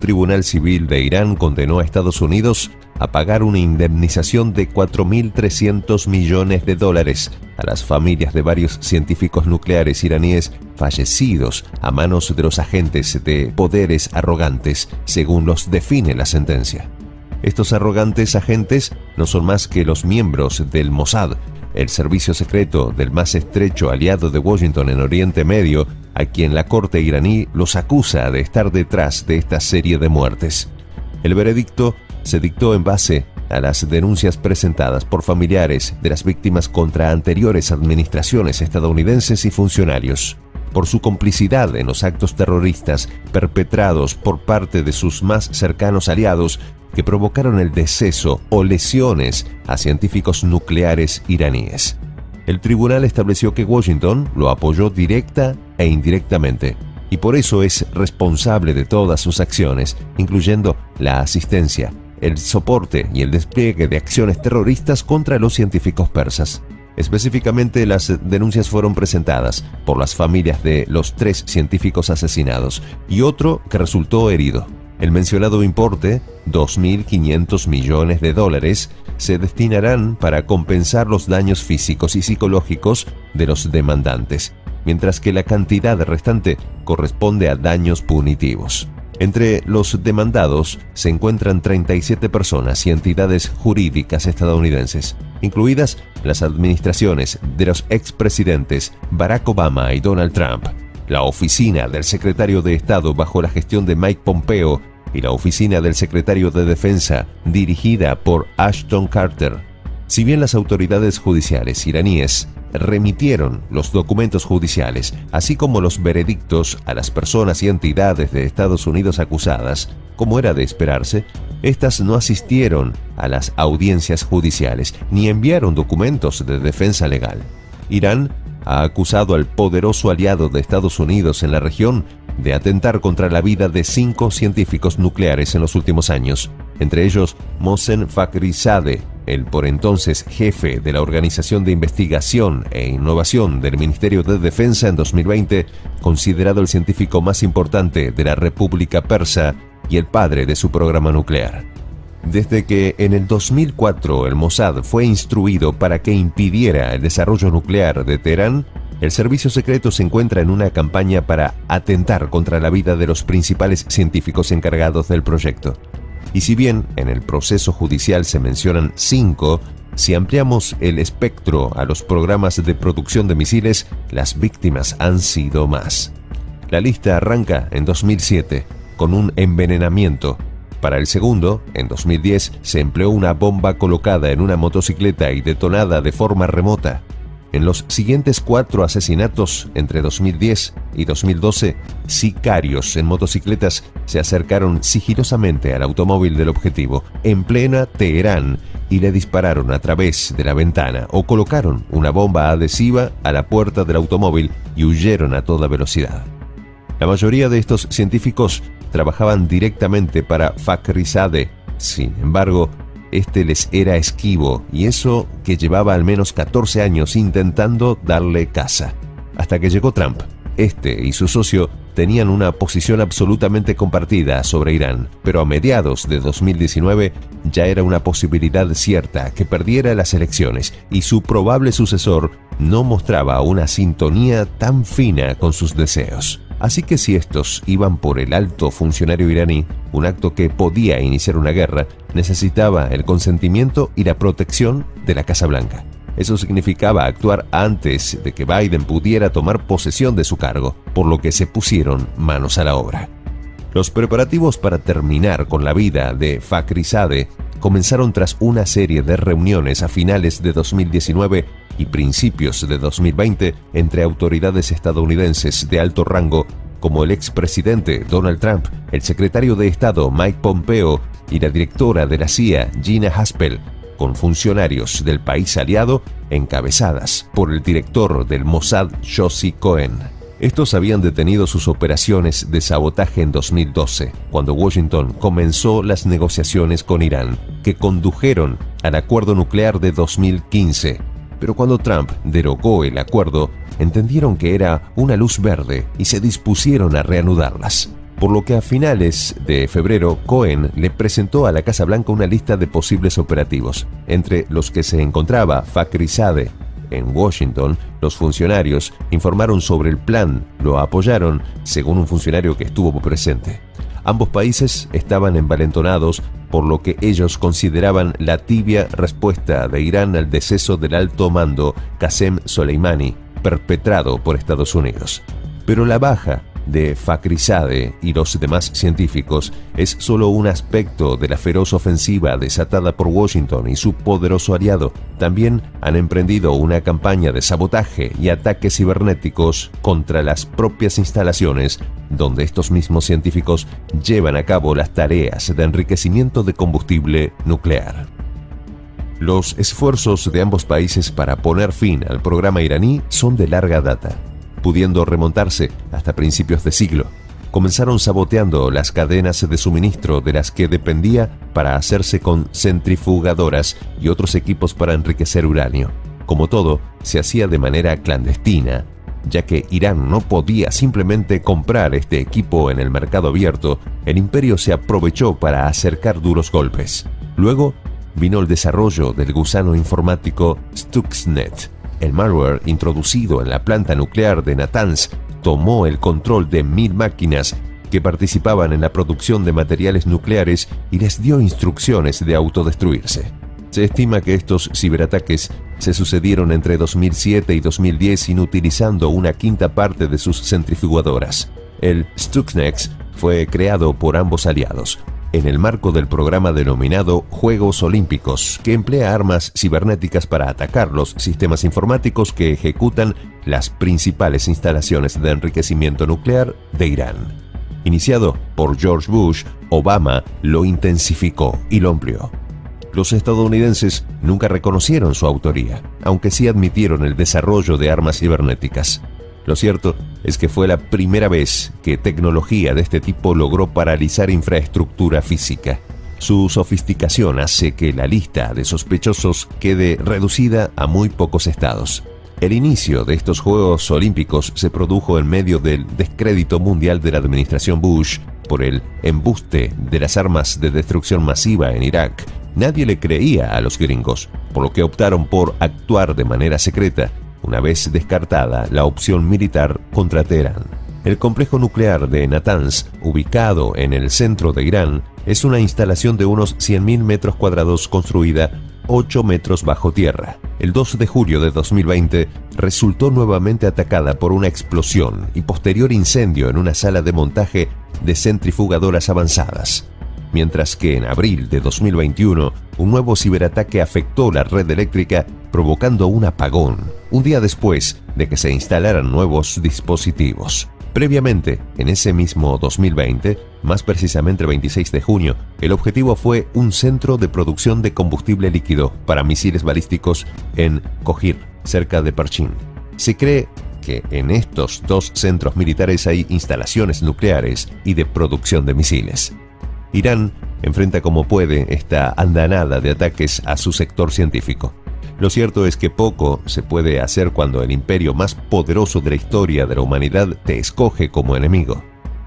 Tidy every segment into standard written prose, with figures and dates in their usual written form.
Tribunal Civil de Irán condenó a Estados Unidos a pagar una indemnización de $4.300 millones a las familias de varios científicos nucleares iraníes fallecidos a manos de los agentes de poderes arrogantes, según los define la sentencia. Estos arrogantes agentes no son más que los miembros del Mossad, el servicio secreto del más estrecho aliado de Washington en Oriente Medio, a quien la corte iraní los acusa de estar detrás de esta serie de muertes. El veredicto se dictó en base a las denuncias presentadas por familiares de las víctimas contra anteriores administraciones estadounidenses y funcionarios, por su complicidad en los actos terroristas perpetrados por parte de sus más cercanos aliados que provocaron el deceso o lesiones a científicos nucleares iraníes. El tribunal estableció que Washington lo apoyó directa e indirectamente, y por eso es responsable de todas sus acciones, incluyendo la asistencia, el soporte y el despliegue de acciones terroristas contra los científicos persas. Específicamente, las denuncias fueron presentadas por las familias de los 3 científicos asesinados y otro que resultó herido. El mencionado importe, $2.500 millones, se destinarán para compensar los daños físicos y psicológicos de los demandantes, mientras que la cantidad restante corresponde a daños punitivos. Entre los demandados se encuentran 37 personas y entidades jurídicas estadounidenses, incluidas las administraciones de los expresidentes Barack Obama y Donald Trump, la oficina del secretario de Estado bajo la gestión de Mike Pompeo y la oficina del secretario de Defensa dirigida por Ashton Carter. Si bien las autoridades judiciales iraníes remitieron los documentos judiciales, así como los veredictos a las personas y entidades de Estados Unidos acusadas, como era de esperarse, estas no asistieron a las audiencias judiciales ni enviaron documentos de defensa legal. Irán ha acusado al poderoso aliado de Estados Unidos en la región de atentar contra la vida de 5 científicos nucleares en los últimos años, entre ellos Mohsen Fakhrizadeh, el por entonces jefe de la Organización de Investigación e Innovación del Ministerio de Defensa en 2020, considerado el científico más importante de la República Persa y el padre de su programa nuclear. Desde que en el 2004 el Mossad fue instruido para que impidiera el desarrollo nuclear de Teherán, el servicio secreto se encuentra en una campaña para atentar contra la vida de los principales científicos encargados del proyecto. Y si bien en el proceso judicial se mencionan 5, si ampliamos el espectro a los programas de producción de misiles, las víctimas han sido más. La lista arranca en 2007 con un envenenamiento. Para el segundo, en 2010, se empleó una bomba colocada en una motocicleta y detonada de forma remota. En los siguientes 4 asesinatos, entre 2010 y 2012, sicarios en motocicletas se acercaron sigilosamente al automóvil del objetivo en plena Teherán y le dispararon a través de la ventana o colocaron una bomba adhesiva a la puerta del automóvil y huyeron a toda velocidad. La mayoría de estos científicos trabajaban directamente para Fakhrizadeh. Sin embargo, este les era esquivo, y eso que llevaba al menos 14 años intentando darle caza. Hasta que llegó Trump. Este y su socio tenían una posición absolutamente compartida sobre Irán, pero a mediados de 2019 ya era una posibilidad cierta que perdiera las elecciones, y su probable sucesor no mostraba una sintonía tan fina con sus deseos. Así que si estos iban por el alto funcionario iraní, un acto que podía iniciar una guerra, necesitaba el consentimiento y la protección de la Casa Blanca. Eso significaba actuar antes de que Biden pudiera tomar posesión de su cargo, por lo que se pusieron manos a la obra. Los preparativos para terminar con la vida de Fakhrizadeh comenzaron tras una serie de reuniones a finales de 2019 y principios de 2020 entre autoridades estadounidenses de alto rango como el expresidente Donald Trump, el secretario de Estado Mike Pompeo y la directora de la CIA Gina Haspel, con funcionarios del país aliado encabezadas por el director del Mossad Yossi Cohen. Estos habían detenido sus operaciones de sabotaje en 2012, cuando Washington comenzó las negociaciones con Irán, que condujeron al acuerdo nuclear de 2015. Pero cuando Trump derogó el acuerdo, entendieron que era una luz verde y se dispusieron a reanudarlas. por lo que a finales de febrero Cohen le presentó a la Casa Blanca una lista de posibles operativos, entre los que se encontraba Fakhrizadeh. En Washington, los funcionarios informaron sobre el plan, lo apoyaron, según un funcionario que estuvo presente. Ambos países estaban envalentonados por lo que ellos consideraban la tibia respuesta de Irán al deceso del alto mando Qasem Soleimani, perpetrado por Estados Unidos. Pero la baja de Fakhrizadeh y los demás científicos es solo un aspecto de la feroz ofensiva desatada por Washington y su poderoso aliado. También han emprendido una campaña de sabotaje y ataques cibernéticos contra las propias instalaciones donde estos mismos científicos llevan a cabo las tareas de enriquecimiento de combustible nuclear. Los esfuerzos de ambos países para poner fin al programa iraní son de larga data, pudiendo remontarse hasta principios de siglo. Comenzaron saboteando las cadenas de suministro de las que dependía para hacerse con centrifugadoras y otros equipos para enriquecer uranio. Como todo, se hacía de manera clandestina, ya que Irán no podía simplemente comprar este equipo en el mercado abierto. El imperio se aprovechó para acercar duros golpes. Luego vino el desarrollo del gusano informático Stuxnet. El malware introducido en la planta nuclear de Natanz tomó el control de 1000 máquinas que participaban en la producción de materiales nucleares y les dio instrucciones de autodestruirse. Se estima que estos ciberataques se sucedieron entre 2007 y 2010 inutilizando una quinta parte de sus centrifugadoras. El Stuxnet fue creado por ambos aliados en el marco del programa denominado Juegos Olímpicos, que emplea armas cibernéticas para atacar los sistemas informáticos que ejecutan las principales instalaciones de enriquecimiento nuclear de Irán. Iniciado por George Bush, Obama lo intensificó y lo amplió. Los estadounidenses nunca reconocieron su autoría, aunque sí admitieron el desarrollo de armas cibernéticas. Lo cierto es que fue la primera vez que tecnología de este tipo logró paralizar infraestructura física. Su sofisticación hace que la lista de sospechosos quede reducida a muy pocos estados. El inicio de estos Juegos Olímpicos se produjo en medio del descrédito mundial de la administración Bush por el embuste de las armas de destrucción masiva en Irak. Nadie le creía a los gringos, por lo que optaron por actuar de manera secreta, una vez descartada la opción militar contra Teherán. El complejo nuclear de Natanz, ubicado en el centro de Irán, es una instalación de unos 100.000 metros cuadrados construida 8 metros bajo tierra. El 2 de julio de 2020 resultó nuevamente atacada por una explosión y posterior incendio en una sala de montaje de centrifugadoras avanzadas. Mientras que en abril de 2021, un nuevo ciberataque afectó la red eléctrica, provocando un apagón, un día después de que se instalaran nuevos dispositivos. Previamente, en ese mismo 2020, más precisamente el 26 de junio, el objetivo fue un centro de producción de combustible líquido para misiles balísticos en Kohir, cerca de Parchin. Se cree que en estos dos centros militares hay instalaciones nucleares y de producción de misiles. Irán enfrenta como puede esta andanada de ataques a su sector científico. Lo cierto es que poco se puede hacer cuando el imperio más poderoso de la historia de la humanidad te escoge como enemigo.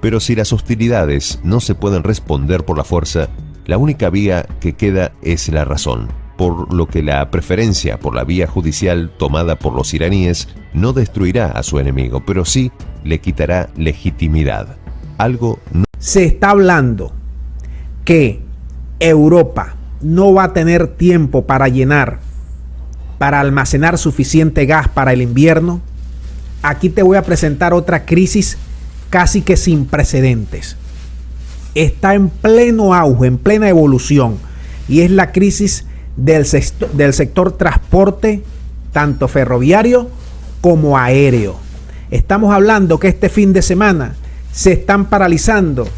Pero si las hostilidades no se pueden responder por la fuerza, la única vía que queda es la razón, por lo que la preferencia por la vía judicial tomada por los iraníes no destruirá a su enemigo, pero sí le quitará legitimidad. Algo no... Se está hablando que Europa no va a tener tiempo para almacenar suficiente gas para el invierno. Aquí te voy a presentar otra crisis casi que sin precedentes. Está en pleno auge, en plena evolución, y es la crisis del sector transporte, tanto ferroviario como aéreo. Estamos hablando que este fin de semana se están paralizando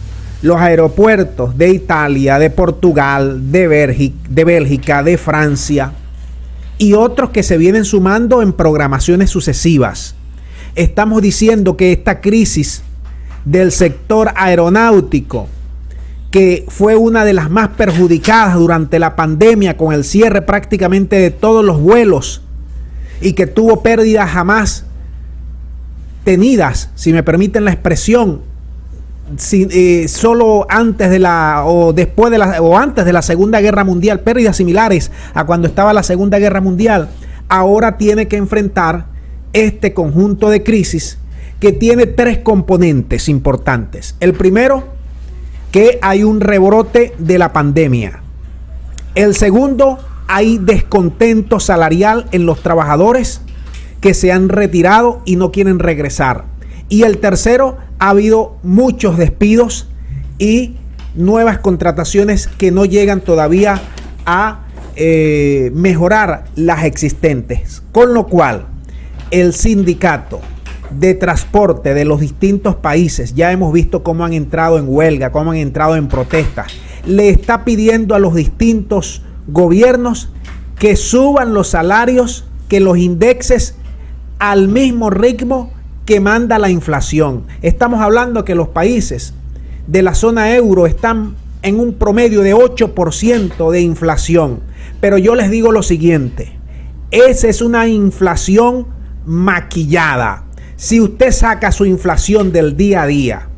los aeropuertos de Italia, de Portugal, de Bélgica, de Francia y otros que se vienen sumando en programaciones sucesivas. Estamos diciendo que esta crisis del sector aeronáutico, que fue una de las más perjudicadas durante la pandemia con el cierre prácticamente de todos los vuelos y que tuvo pérdidas jamás tenidas, si me permiten la expresión, solo antes de la o después de la o antes de la Segunda Guerra Mundial, pérdidas similares a cuando estaba la Segunda Guerra Mundial, ahora tiene que enfrentar este conjunto de crisis que tiene tres componentes importantes. El primero, que hay un rebrote de la pandemia. El segundo, hay descontento salarial en los trabajadores que se han retirado y no quieren regresar. Y el tercero, ha habido muchos despidos y nuevas contrataciones que no llegan todavía a mejorar las existentes. Con lo cual, el sindicato de transporte de los distintos países, ya hemos visto cómo han entrado en huelga, cómo han entrado en protestas, le está pidiendo a los distintos gobiernos que suban los salarios, que los indexes al mismo ritmo que manda la inflación. Estamos hablando que los países de la zona euro están en un promedio de 8% de inflación. Pero yo les digo lo siguiente, esa es una inflación maquillada. Si usted saca su inflación del día a día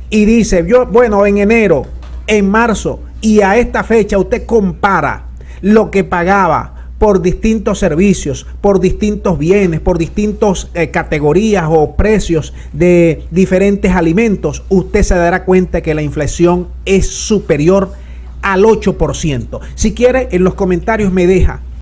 y dice, bueno, en enero, en marzo y a esta fecha usted compara lo que pagaba por distintos servicios, por distintos bienes, por distintas categorías o precios de diferentes alimentos, usted se dará cuenta que la inflación es superior al 8%. Si quiere, en los comentarios me deja